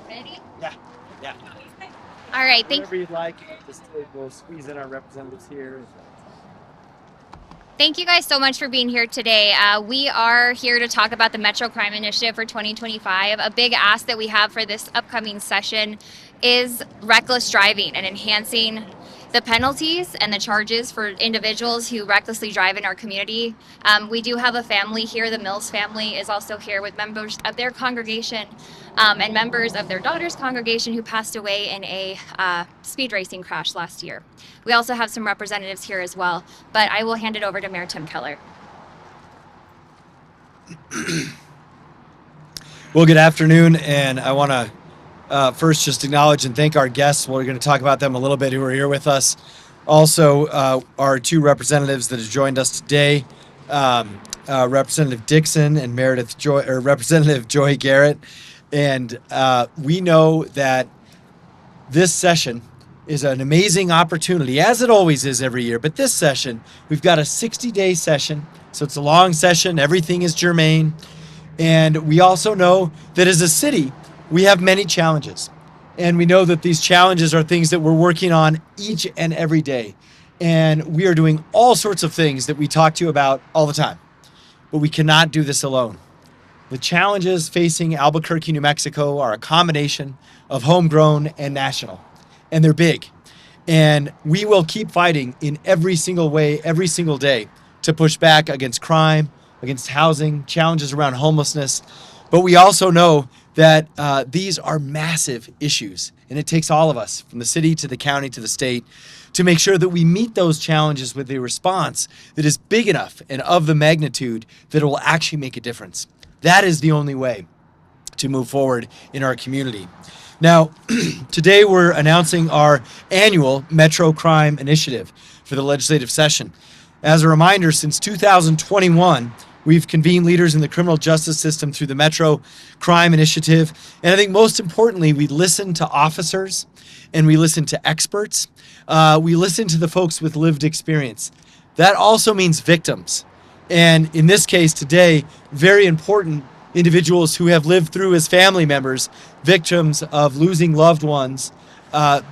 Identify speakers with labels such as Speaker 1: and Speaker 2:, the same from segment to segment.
Speaker 1: Ready?
Speaker 2: Yeah, yeah.
Speaker 1: All right,
Speaker 2: Whenever you'd like, just we'll squeeze in our representatives here.
Speaker 1: thank you guys so much for being here today. We are here to talk about the Metro Crime Initiative for 2025. A big ask that we have for this upcoming session is reckless driving and enhancing the penalties and the charges for individuals who recklessly drive in our community. We do have a family here. The Mills family is also here with members of their congregation and members of their daughter's congregation who passed away in a speed racing crash last year. We also have some representatives here as well, but I will hand it over to Mayor Tim Keller.
Speaker 3: Well, good afternoon, and I want to first just acknowledge and thank our guests. We're going to talk about them a little bit who are here with us. Also, our two representatives that have joined us today, Representative Dixon and Representative Joy Garrett. And we know that this session is an amazing opportunity, as it always is every year. But this session, we've got a 60-day session, so it's a long session. Everything is germane. And we also know that as a city, we have many challenges. And we know that these challenges are things that we're working on each and every day. And we are doing all sorts of things that we talk to you about all the time. But we cannot do this alone. The challenges facing Albuquerque, New Mexico are a combination of homegrown and national. And they're big. And we will keep fighting in every single way, every single day, to push back against crime, against housing, challenges around homelessness. But we also know that these are massive issues. And it takes all of us, from the city to the county to the state, to make sure that we meet those challenges with a response that is big enough and of the magnitude that it will actually make a difference. That is the only way to move forward in our community. Now, today we're announcing our annual Metro Crime Initiative for the legislative session. As a reminder, since 2021, we've convened leaders in the criminal justice system through the Metro Crime Initiative. And I think most importantly, we listen to officers and we listen to experts. We listen to the folks with lived experience. That also means victims. And in this case today, very important individuals who have lived through as family members, victims of losing loved ones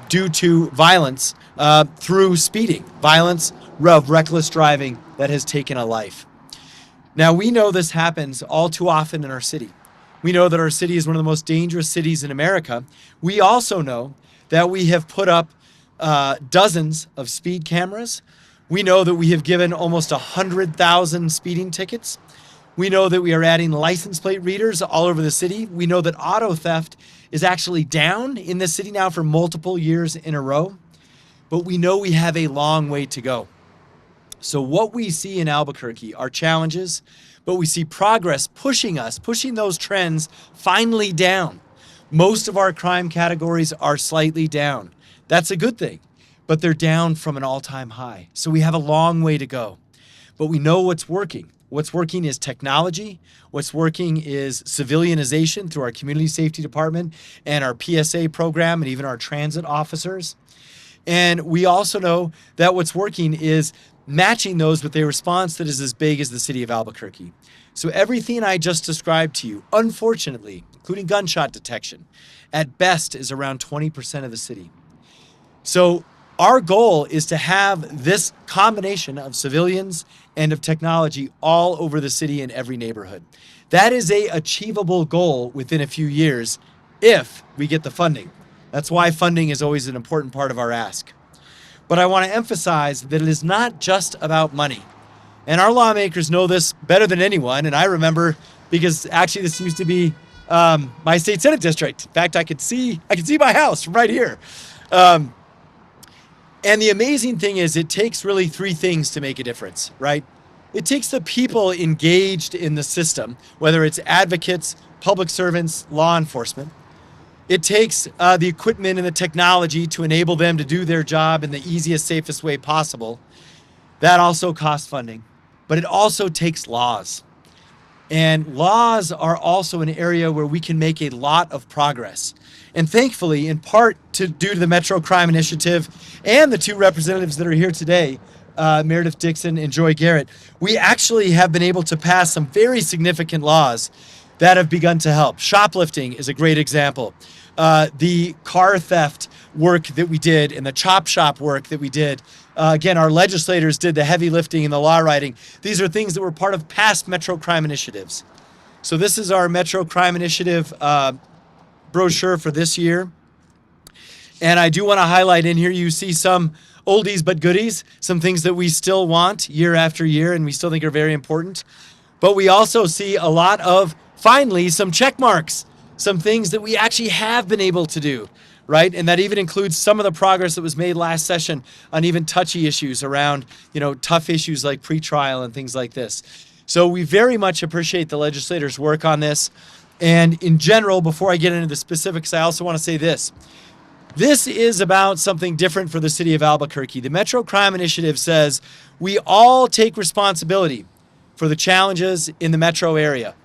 Speaker 3: due to violence through speeding, violence of reckless driving that has taken a life. Now, we know this happens all too often in our city. We know that our city is one of the most dangerous cities in America. We also know that we have put up dozens of speed cameras. We know that we have given almost 100,000 speeding tickets. We know that we are adding license plate readers all over the city. We know that auto theft is actually down in the city now for multiple years in a row. But we know we have a long way to go. So what we see in Albuquerque are challenges, but we see progress pushing those trends finally down. Most of our crime categories are slightly down. That's a good thing, but they're down from an all-time high. So we have a long way to go. But we know what's working. What's working is technology. What's working is civilianization through our community safety department and our PSA program and even our transit officers. And we also know that what's working is matching those with a response that is as big as the city of Albuquerque. So everything I just described to you, unfortunately, including gunshot detection, at best is around 20% of the city. So our goal is to have this combination of civilians and of technology all over the city in every neighborhood. That is a achievable goal within a few years if we get the funding. That's why funding is always an important part of our ask. But I want to emphasize that it is not just about money. And our lawmakers know this better than anyone. And I remember, because actually this used to be my state senate district. In fact, I could see my house from right here. And the amazing thing is it takes really three things to make a difference, right? It takes the people engaged in the system, whether it's advocates, public servants, law enforcement. It takes the equipment and the technology to enable them to do their job in the easiest, safest way possible. That also costs funding. But it also takes laws. And laws are also an area where we can make a lot of progress. And thankfully, in part due to the Metro Crime Initiative and the two representatives that are here today, Meredith Dixon and Joy Garrett, we actually have been able to pass some very significant laws that have begun to help. Shoplifting is a great example. The car theft work that we did and the chop shop work that we did. Again, our legislators did the heavy lifting and the law writing. These are things that were part of past Metro crime initiatives. So this is our Metro Crime Initiative brochure for this year. And I do want to highlight in here, you see some oldies but goodies, some things that we still want year after year and we still think are very important. But we also see a lot of, finally, some check marks, some things that we actually have been able to do, right? And that even includes some of the progress that was made last session on even touchy issues around, tough issues like pretrial and things like this. So we very much appreciate the legislators' work on this. And in general, before I get into the specifics, I also want to say this. This is about something different for the city of Albuquerque. The Metro Crime Initiative says we all take responsibility for the challenges in the metro area.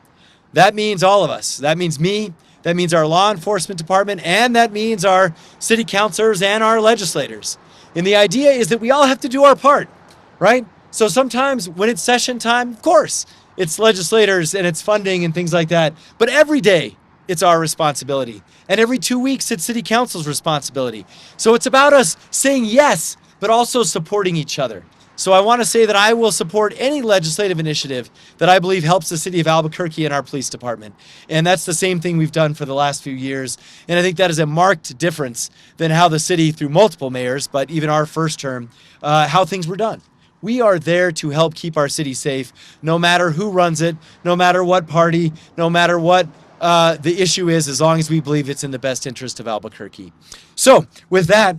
Speaker 3: That means all of us. That means me. That means our law enforcement department. And that means our city councilors and our legislators. And the idea is that we all have to do our part, right? So sometimes when it's session time, of course, it's legislators and it's funding and things like that. But every day, it's our responsibility. And every 2 weeks, it's city council's responsibility. So it's about us saying yes, but also supporting each other. So I want to say that I will support any legislative initiative that I believe helps the city of Albuquerque and our police department. And that's the same thing we've done for the last few years. And I think that is a marked difference than how the city, through multiple mayors, but even our first term, how things were done. We are there to help keep our city safe, no matter who runs it, no matter what party, no matter what the issue is, as long as we believe it's in the best interest of Albuquerque. So with that,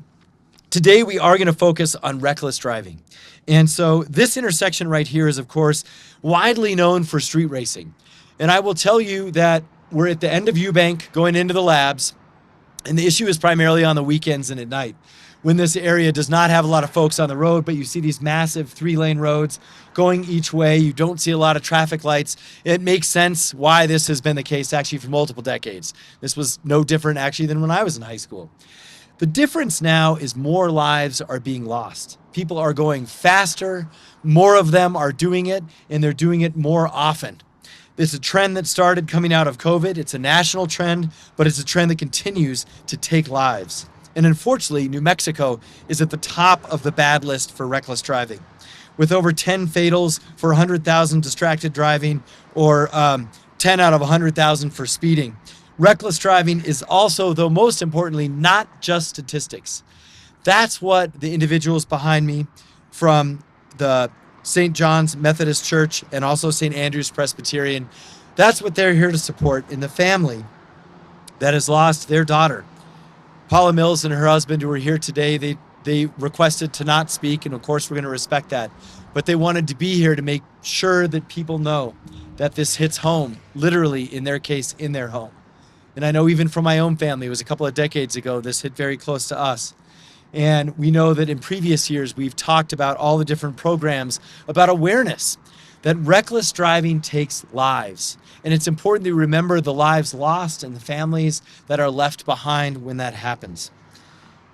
Speaker 3: today we are going to focus on reckless driving. And so this intersection right here is, of course, widely known for street racing. And I will tell you that we're at the end of Eubank going into the labs, and the issue is primarily on the weekends and at night, when this area does not have a lot of folks on the road, but you see these massive 3-lane roads going each way. You don't see a lot of traffic lights. It makes sense why this has been the case actually for multiple decades. This was no different actually than when I was in high school. The difference now is more lives are being lost. People are going faster, more of them are doing it, and they're doing it more often. It's a trend that started coming out of COVID. It's a national trend, but it's a trend that continues to take lives. And unfortunately, New Mexico is at the top of the bad list for reckless driving, with over 10 fatals for 100,000 distracted driving, or 10 out of 100,000 for speeding. Reckless driving is also, though most importantly, not just statistics. That's what the individuals behind me from the St. John's Methodist Church and also St. Andrew's Presbyterian, that's what they're here to support in the family that has lost their daughter. Paula Mills and her husband, who are here today, they requested to not speak, and of course we're going to respect that. But they wanted to be here to make sure that people know that this hits home, literally in their case, in their home. And I know even from my own family, it was a couple of decades ago, this hit very close to us. And we know that in previous years, we've talked about all the different programs about awareness, that reckless driving takes lives. And it's important to remember the lives lost and the families that are left behind when that happens.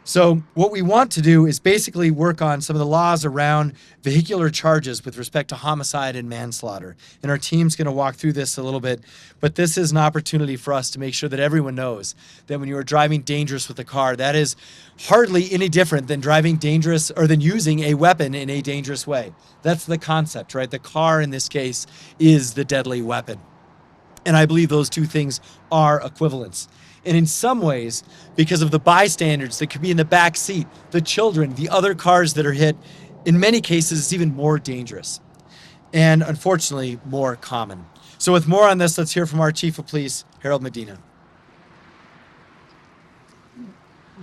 Speaker 3: So what we want to do is basically work on some of the laws around vehicular charges with respect to homicide and manslaughter. And our team's going to walk through this a little bit, but this is an opportunity for us to make sure that everyone knows that when you are driving dangerous with a car, that is hardly any different than driving dangerous or than using a weapon in a dangerous way. That's the concept, right? The car in this case is the deadly weapon. And I believe those two things are equivalents. And in some ways, because of the bystanders that could be in the back seat, the children, the other cars that are hit, in many cases, it's even more dangerous and unfortunately more common. So with more on this, let's hear from our Chief of Police, Harold Medina.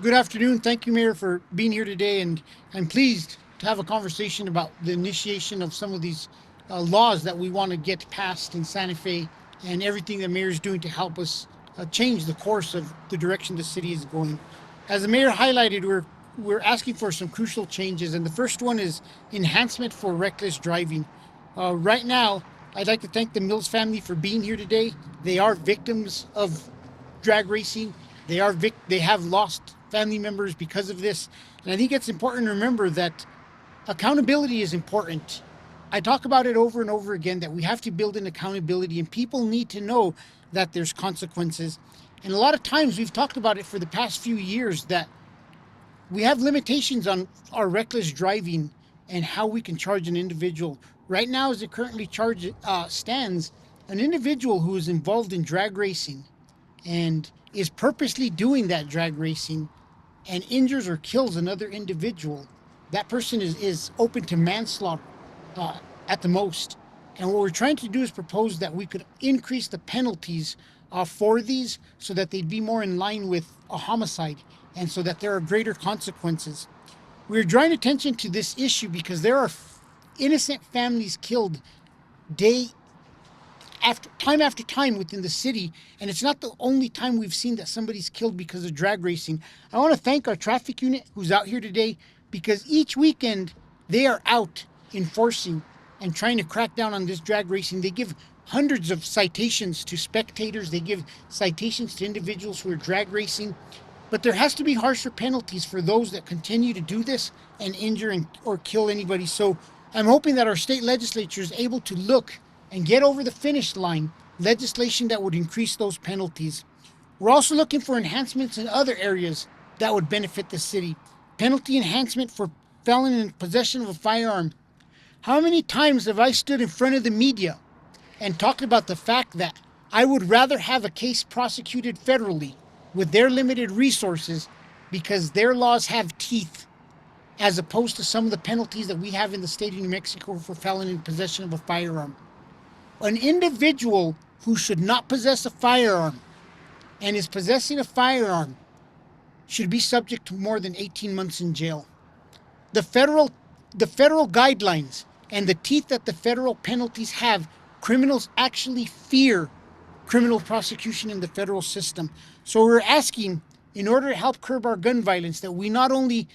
Speaker 4: Good afternoon. Thank you, Mayor, for being here today. And I'm pleased to have a conversation about the initiation of some of these laws that we want to get passed in Santa Fe and everything the Mayor is doing to help us change the course of the direction the city is going. As the Mayor highlighted, we're asking for some crucial changes, and the first one is enhancement for reckless driving. Right now, I'd like to thank the Mills family for being here today. They are victims of drag racing. They have lost family members because of this, and I think it's important to remember that accountability is important. I talk about it over and over again that we have to build in accountability, and people need to know that there's consequences. And a lot of times we've talked about it for the past few years that we have limitations on our reckless driving and how we can charge an individual. Right now, as it currently stands, an individual who is involved in drag racing and is purposely doing that drag racing and injures or kills another individual, that person is open to manslaughter uh, at the most. And what we're trying to do is propose that we could increase the penalties for these so that they'd be more in line with a homicide and so that there are greater consequences. We're drawing attention to this issue because there are innocent families killed day after time within the city, and it's not the only time we've seen that somebody's killed because of drag racing. I want to thank our traffic unit who's out here today because each weekend they are out enforcing and trying to crack down on this drag racing. They give hundreds of citations to spectators, they give citations to individuals who are drag racing, but there has to be harsher penalties for those that continue to do this and injure or kill anybody. So I'm hoping that our state legislature is able to look and get over the finish line legislation that would increase those penalties. We're also looking for enhancements in other areas that would benefit the city. Penalty enhancement for felon in possession of a firearm. How many times have I stood in front of the media and talked about the fact that I would rather have a case prosecuted federally with their limited resources because their laws have teeth, as opposed to some of the penalties that we have in the state of New Mexico for felon in possession of a firearm. An individual who should not possess a firearm and is possessing a firearm should be subject to more than 18 months in jail. The federal guidelines and the teeth that the federal penalties have, criminals actually fear criminal prosecution in the federal system. So we're asking, in order to help curb our gun violence, that we not only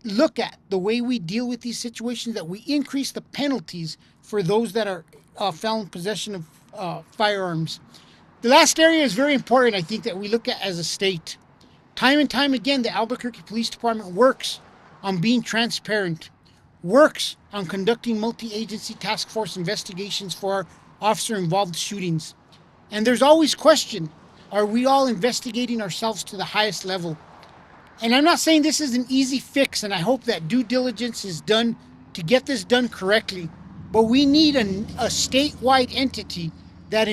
Speaker 4: look at the way we deal with these situations, that we increase the penalties for those that are found in possession of firearms. The last area is very important, I think, that we look at as a state. Time and time again, the Albuquerque Police Department works on being transparent, works on conducting multi-agency task force investigations for officer-involved shootings. And there's always question, are we all investigating ourselves to the highest level? And I'm not saying this is an easy fix, and I hope that due diligence is done to get this done correctly. But we need a statewide entity that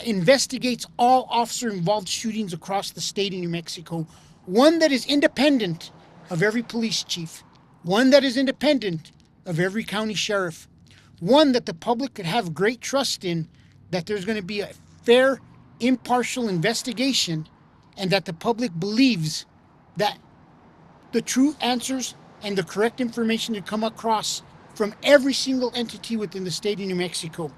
Speaker 4: investigates all officer-involved shootings across the state of New Mexico. One that is independent of every police chief. One that is independent of every county sheriff. One that the public could have great trust in, that there's going to be a fair, impartial investigation, and that the public believes that the true answers and the correct information to come across from every single entity within the state of New Mexico.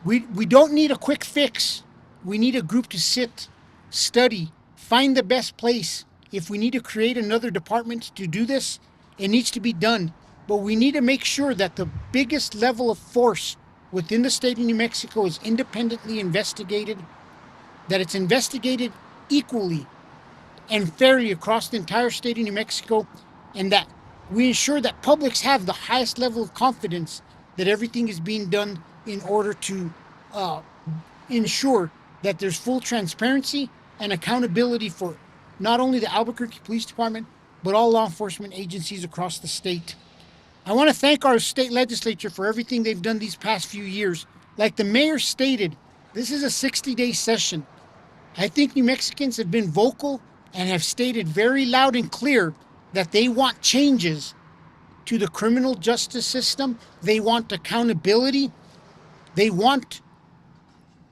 Speaker 4: We don't need a quick fix. We need a group to sit, study, find the best place. If we need to create another department to do this, it needs to be done. But we need to make sure that the biggest level of force within the state of New Mexico is independently investigated, that it's investigated equally and fairly across the entire state of New Mexico, and that we ensure that publics have the highest level of confidence that everything is being done in order to ensure that there's full transparency and accountability for not only the Albuquerque Police Department, but all law enforcement agencies across the state. I want to thank our state legislature for everything they've done these past few years. Like the mayor stated, this is a 60-day session. I think New Mexicans have been vocal and have stated very loud and clear that they want changes to the criminal justice system. They want accountability. They want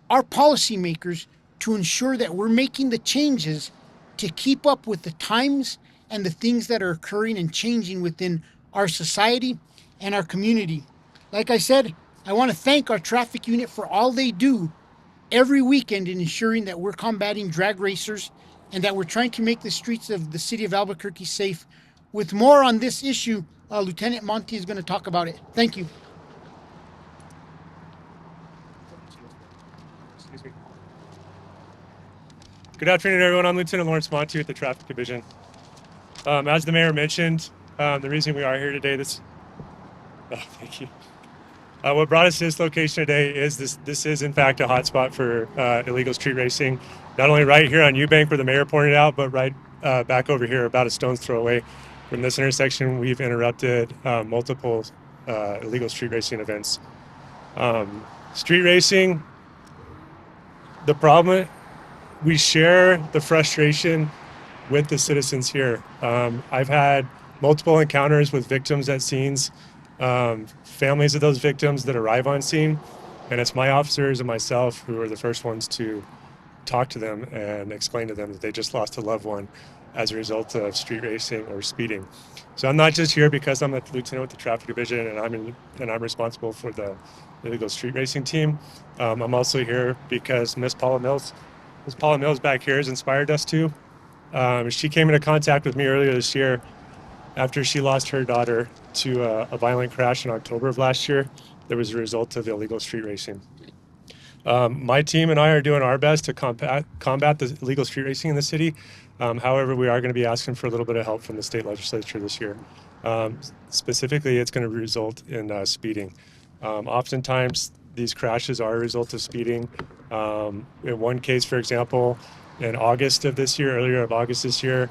Speaker 4: our policymakers to ensure that we're making the changes to keep up with the times and the things that are occurring and changing within our society and our community. Like I said, I want to thank our traffic unit for all they do every weekend in ensuring that we're combating drag racers and that we're trying to make the streets of the city of Albuquerque safe. With more on this issue, Lieutenant Monty is going to talk about it. Thank you.
Speaker 5: Excuse me. Good afternoon, everyone. I'm Lieutenant Lawrence Monty with the Traffic Division. As the mayor mentioned, the reason we are here today, Oh, thank you. What brought us to this location today is this is in fact a hotspot for illegal street racing, not only right here on Eubank where the mayor pointed out, but right back over here about a stone's throw away from this intersection. We've interrupted multiple illegal street racing events. Street racing, the problem, we share the frustration with the citizens here. I've had multiple encounters with victims at scenes, families of those victims that arrive on scene, and it's my officers and myself who are the first ones to talk to them and explain to them that they just lost a loved one as a result of street racing or speeding. So I'm not just here because I'm a lieutenant with the traffic division and I'm responsible for the illegal street racing team. I'm also here because Miss Paula Mills back here has inspired us too. She came into contact with me earlier this year after she lost her daughter to a violent crash in October of last year that was a result of illegal street racing. My team and I are doing our best to combat the illegal street racing in the city. However, we are going to be asking for a little bit of help from the state legislature this year. Specifically, it's going to result in speeding. Oftentimes, these crashes are a result of speeding. In one case, for example, in August of this year, earlier of August this year,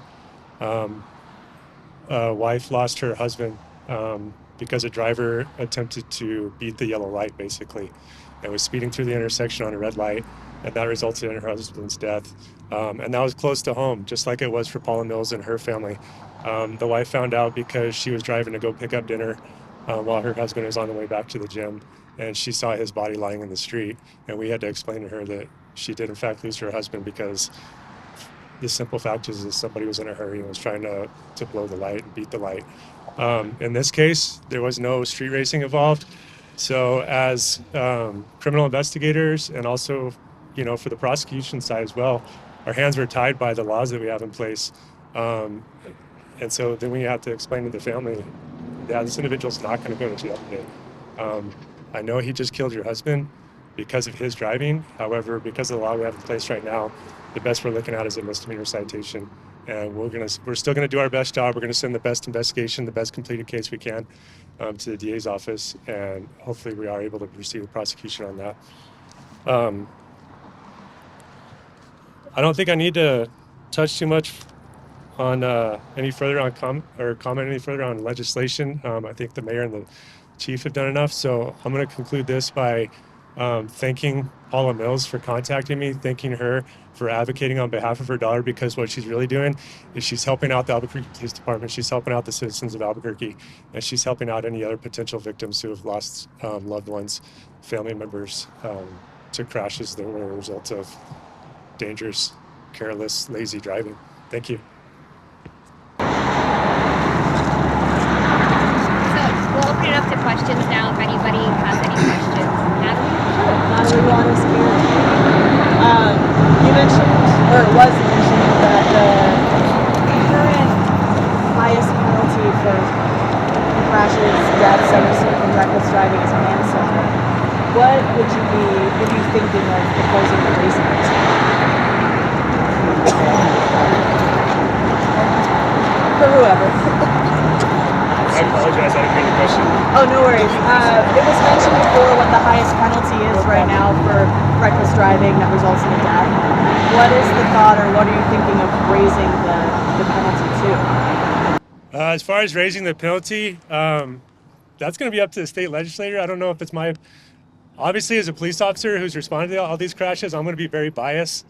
Speaker 5: a wife lost her husband because a driver attempted to beat the yellow light, basically, and was speeding through the intersection on a red light, and that resulted in her husband's death. And that was close to home, just like it was for Paula Mills and her family. The wife found out because she was driving to go pick up dinner while her husband was on the way back to the gym, and she saw his body lying in the street, and we had to explain to her that she did in fact lose her husband because the simple fact is that somebody was in a hurry and was trying to blow the light and beat the light. In this case, there was no street racing involved. So as criminal investigators and also, for the prosecution side as well, our hands were tied by the laws that we have in place. And so then we have to explain to the family, yeah, this individual's not going to go to jail today. I know he just killed your husband because of his driving. However, because of the law we have in place right now, the best we're looking at is a misdemeanor citation. And we're still going to do our best job. We're going to send the best investigation, the best completed case we can to the DA's office, and hopefully we are able to proceed with prosecution on that. I don't think I need to touch too much on any further on comment any further on legislation. I think the mayor and the chief have done enough. So I'm going to conclude this by thanking Paula Mills for contacting me, thanking her for advocating on behalf of her daughter, because what she's really doing is she's helping out the Albuquerque Police Department, she's helping out the citizens of Albuquerque, and she's helping out any other potential victims who have lost loved ones, family members to crashes that were a result of dangerous, careless, lazy driving. Thank you.
Speaker 1: We'll open it up to questions now if anybody has any questions. Natalie?
Speaker 6: Sure. Natalie Waters here. You mentioned, or it was mentioned, that the current highest penalty for crashes, deaths that result from reckless driving is manslaughter. What would you be thinking of proposing for raising it to? For whoever.
Speaker 5: I apologize, I didn't hear the question.
Speaker 6: Oh, no worries. It was mentioned before what the highest penalty is right now for reckless driving that results in a death. What is the thought, or what are you thinking of raising the penalty to?
Speaker 5: As far as raising the penalty, that's going to be up to the state legislator. I don't know if it's obviously as a police officer who's responded to all these crashes, I'm going to be very biased.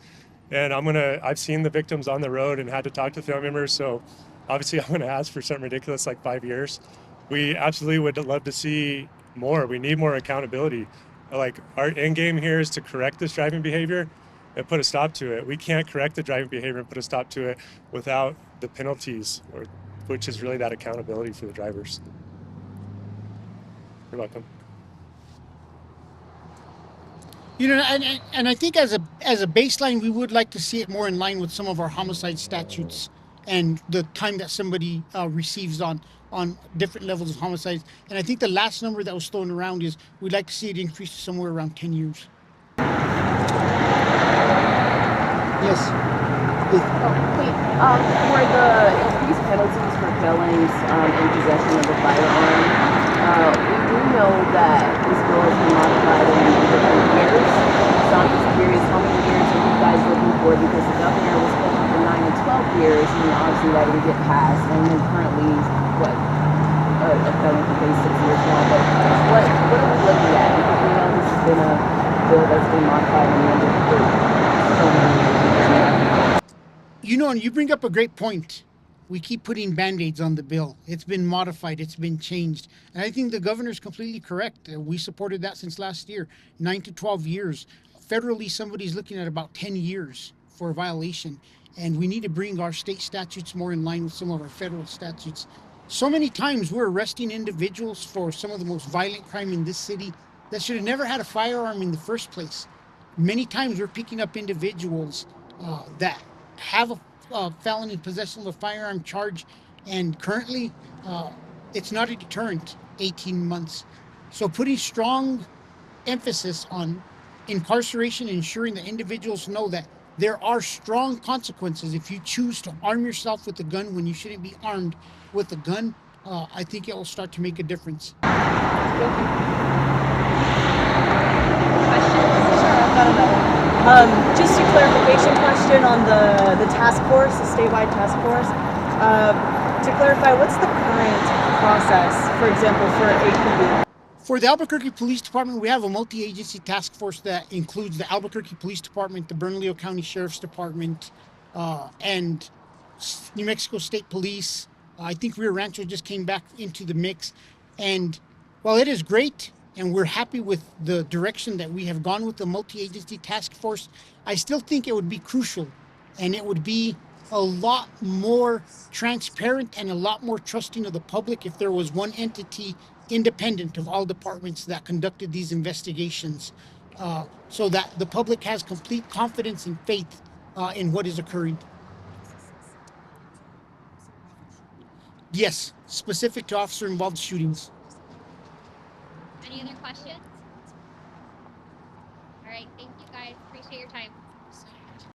Speaker 5: And I've seen the victims on the road and had to talk to family members. So obviously I'm going to ask for something ridiculous like 5 years. We absolutely would love to see more. We need more accountability. Like, our end game here is to correct this driving behavior and put a stop to it. We can't correct the driving behavior and put a stop to it without the penalties, which is really that accountability for the drivers. You're welcome.
Speaker 4: And I think as a baseline, we would like to see it more in line with some of our homicide statutes and the time that somebody receives on different levels of homicides. And I think the last number that was thrown around is we'd like to see it increase to somewhere around 10 years. Yes.
Speaker 6: For the increased penalties for felons in possession of a firearm,
Speaker 7: We do know that this bill has been modified in different years. So I'm just curious, how many years are you guys looking for? Because the governor was pushing for 9 and 12 years, and obviously that didn't get passed. And then currently, what, a felon for 6 years now. But what are we looking at? Because we know this has been a bill that's been modified and amended for so many years.
Speaker 4: You know, and you bring up a great point. We keep putting band-aids on the bill. It's been modified, it's been changed. And I think the governor's completely correct. We supported that since last year, 9 to 12 years. Federally, somebody's looking at about 10 years for a violation. And we need to bring our state statutes more in line with some of our federal statutes. So many times we're arresting individuals for some of the most violent crime in this city that should have never had a firearm in the first place. Many times we're picking up individuals that have a felon in possession of a firearm charge, and currently it's not a deterrent, 18 months. So putting strong emphasis on incarceration, ensuring that individuals know that there are strong consequences if you choose to arm yourself with a gun when you shouldn't be armed with a gun, I think it will start to make a difference.
Speaker 6: Just a clarification question on the task force, the statewide task force. To clarify, what's the current process, for example, for APB?
Speaker 4: For the Albuquerque Police Department, we have a multi-agency task force that includes the Albuquerque Police Department, the Bernalillo County Sheriff's Department, and New Mexico State Police. I think Rio Rancho just came back into the mix. And while it is great, and we're happy with the direction that we have gone with the multi-agency task force, I still think it would be crucial, and it would be a lot more transparent and a lot more trusting of the public if there was one entity independent of all departments that conducted these investigations, so that the public has complete confidence and faith in what is occurring. Yes, specific to officer-involved shootings.
Speaker 1: Any other questions? All right, thank you guys. Appreciate your time.